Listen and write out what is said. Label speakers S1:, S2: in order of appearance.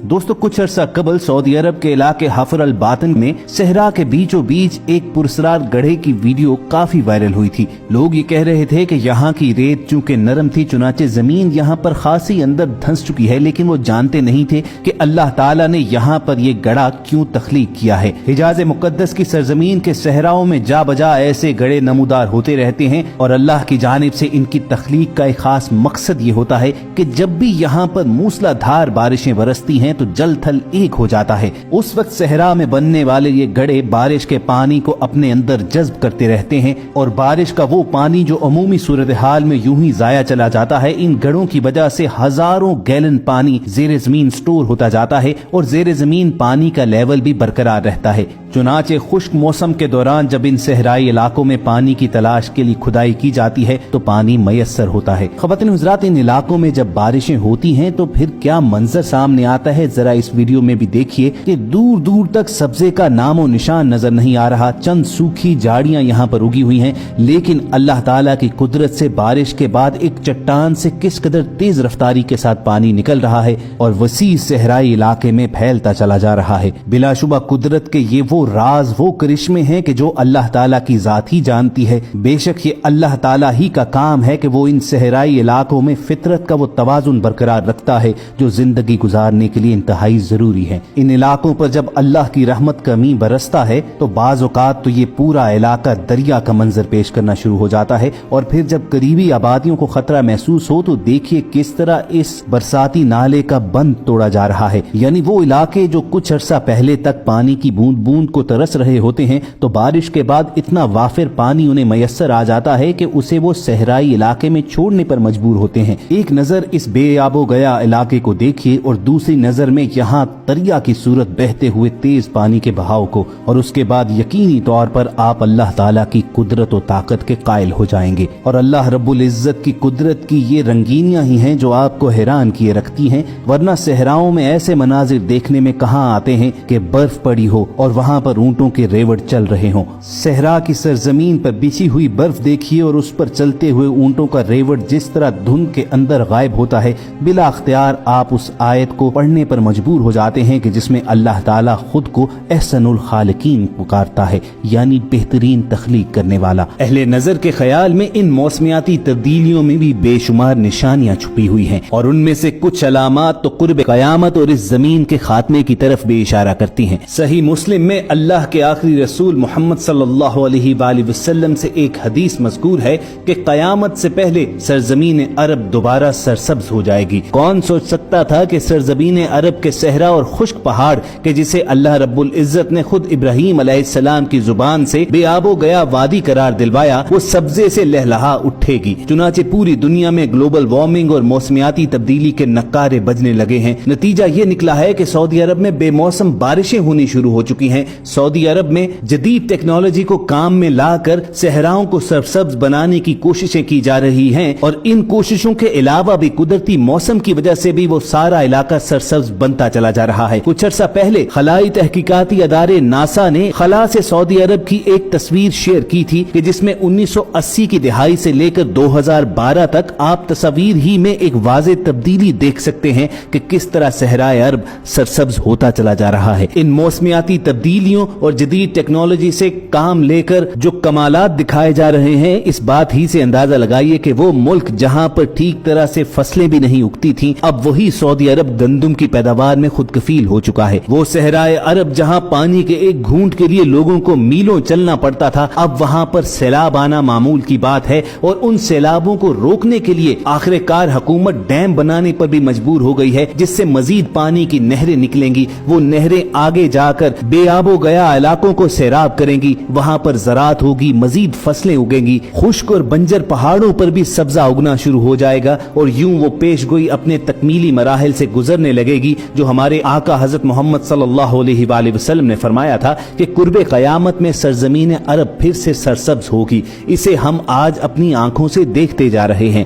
S1: दोस्तों कुछ अरसा कबल सऊदी अरब के इलाके हफर अल बातन में सहरा के बीचों बीच एक पुरस्कार गड्ढे की वीडियो काफी वायरल हुई थी। लोग ये कह रहे थे कि यहाँ की रेत चूंकि नरम थी चुनाचे जमीन यहाँ पर खासी अंदर धंस चुकी है, लेकिन वो जानते नहीं थे कि अल्लाह ताला ने यहाँ पर ये गड्ढा क्यों तख्लीक किया है। हिजाज मुकद्दस की सरजमीन के सहराओं में जा बजा ऐसे गड्ढे नमूदार होते रहते हैं और अल्लाह की जानिब से इनकी तख्लीक का एक खास मकसद ये होता है कि जब भी यहाँ पर मूसलाधार बारिशें बरसती हैं तो जल थल एक हो जाता है। उस वक्त सहरा में बनने वाले ये गड्ढे बारिश के पानी को अपने अंदर जज्ब करते रहते हैं और बारिश का वो पानी जो अमूमी सूरत हाल में यूं ही जाया चला जाता है, इन गड्ढों की वजह से हजारों गैलन पानी जेर जमीन स्टोर होता जाता है और जेर जमीन पानी का लेवल भी बरकरार रहता है। चुनाचे खुश्क मौसम के दौरान जब इन सहराई इलाकों में पानी की तलाश के लिए खुदाई की जाती है तो पानी मयसर होता है। ख़वातीन हुज़रात, इन इलाकों में जब बारिशें होती हैं तो फिर क्या मंजर सामने आता है, जरा इस वीडियो में भी देखिए कि दूर दूर तक सब्जे का नामो निशान नजर नहीं आ रहा। चंद सूखी झाड़ियां यहाँ पर उगी हुई हैं, लेकिन अल्लाह ताला की कुदरत से बारिश के बाद एक चट्टान से किस कदर तेज रफ्तारी के साथ पानी निकल रहा है और वसी सहराई इलाके में फैलता चला जा रहा है। बिलाशुबा कुदरत के ये वो राज, वो करिश्मे हैं कि जो अल्लाह ताला की जात ही जानती है। बेशक ये अल्लाह ताला ही का काम है कि वो इन सहराई इलाकों में फितरत का वो तवाजुन बरकरार रखता है जो जिंदगी गुजारने के लिए इंतहाई जरूरी है। इन इलाकों पर जब अल्लाह की रहमत का मींह बरसता है तो बाज़ औक़ात तो ये पूरा इलाका दरिया का मंजर पेश करना शुरू हो जाता है और फिर जब करीबी आबादियों को खतरा महसूस हो तो देखिए किस तरह इस बरसाती नाले का बंद तोड़ा जा रहा है। यानी वो इलाके जो कुछ अरसा पहले तक पानी की बूंद बूंद को तरस रहे होते हैं तो बारिश के बाद इतना वाफिर पानी उन्हें मयसर आ जाता है कि उसे वो सहराई इलाके में छोड़ने पर मजबूर होते हैं। एक नजर इस बेआबो गया इलाके को देखिए और दूसरी नजर में यहाँ दरिया की सूरत बहते हुए तेज पानी के बहाव को, और उसके बाद यकीनी तौर पर आप अल्लाह ताला की कुदरत और ताकत के कायल हो जाएंगे। और अल्लाह रब्बुल इज्जत की कुदरत की ये रंगीनियां ही हैं जो आपको हैरान किए रखती हैं, वरना सहराओं में ऐसे मनाजिर देखने में कहाँ आते हैं कि बर्फ पड़ी हो और वहाँ पर ऊंटों के रेवड़ चल रहे हों। सहरा की सरजमीन पर बिछी हुई बर्फ देखिए और उस पर चलते हुए ऊंटों का रेवड़ जिस तरह धुंध के अंदर गायब होता है, बिला अख्तियार आप उस आयत को पढ़ने पर मजबूर हो जाते हैं कि जिसमें अल्लाह ताला खुद को एहसनुल खालिकीन पुकारता है, यानी बेहतरीन तख्लीक करने वाला। अहले नजर के ख्याल में इन मौसमियाती तब्दीलियों में भी बेशुमार निशानियां छुपी हुई हैं और उनमें से कुछ अलामात तो कुर्ब क़यामत और इस जमीन के खात्मे की तरफ भी इशारा करती हैं। सही मुस्लिम में अल्लाह के आखिरी रसूल मोहम्मद सल्लल्लाहु अलैहि वसल्लम से एक हदीस मज़कूर है कि क़यामत से पहले सरजमीन अरब दोबारा सरसब्ज हो जाएगी। कौन सोच सकता था कि सरजमीन अरब के सहरा और खुश्क पहाड़ के जिसे अल्लाह रब्बुल इज्जत ने खुद इब्राहीम अलैहिस्सलाम की जुबान से बेआबो गया वादी करार दिलवाया, वो सब्जे से लहलहा उठेगी। चुनाचे पूरी दुनिया में ग्लोबल वार्मिंग और मौसमियाती तब्दीली के नक्कारे बजने लगे हैं। नतीजा ये निकला है कि सऊदी अरब में बेमौसम बारिशें होनी शुरू हो चुकी हैं। सऊदी अरब में जदीद टेक्नोलॉजी को काम में लाकर सहराओं को सरसब्ज बनाने की कोशिशें की जा रही हैं और इन कोशिशों के अलावा भी कुदरती मौसम की वजह से भी वो सारा इलाका सरसब्ज बनता चला जा रहा है। कुछ अर्सा पहले खलाई तहकीकाती अदारे नासा ने खला से सऊदी अरब की एक तस्वीर शेयर की थी कि जिसमें 1980 की दिहाई से लेकर 2012 तक आप तस्वीर ही में एक वाज़े तब्दीली देख सकते हैं कि किस तरह सहराए अरब सरसब्ज होता चला जा रहा है। इन मौसमियाती तब्दीलियों और जदीद टेक्नोलॉजी से काम लेकर जो कमालात दिखाए जा रहे हैं, इस बात ही से अंदाजा लगाइए कि वो मुल्क जहां पर ठीक तरह से फसलें भी नहीं उगती थीं, अब वही सऊदी अरब गंदुम की पैदावार में खुद कफील हो चुका है। वो सहराए अरब जहां पानी के एक घूंट के लिए लोगों को मीलों चलना पड़ता था, अब वहां पर सैलाब आना मामूल की बात है और उन सैलाबों को रोकने के लिए आखिरकार हुकूमत डैम बनाने पर भी मजबूर हो गई है, जिससे मजीद पानी की नहरें निकलेंगी। वो नहरें आगे जाकर बेआबो गया इलाकों को सैराब करेंगी, वहां पर ज़राअत होगी, मजीद फसलें उगेंगी, खुश्क और बंजर पहाड़ों पर भी सब्जा उगना शुरू हो जाएगा और यूं वो पेशगोई अपने तकमीली मराहिल से गुजरने लगेगी जो हमारे आका हजरत मोहम्मद सल्लल्लाहु अलैहि वसल्लम ने फरमाया था कि कुर्बे क़यामत में सरजमीन अरब फिर से सरसब्ज होगी। इसे हम आज अपनी आंखों से देखते जा रहे हैं।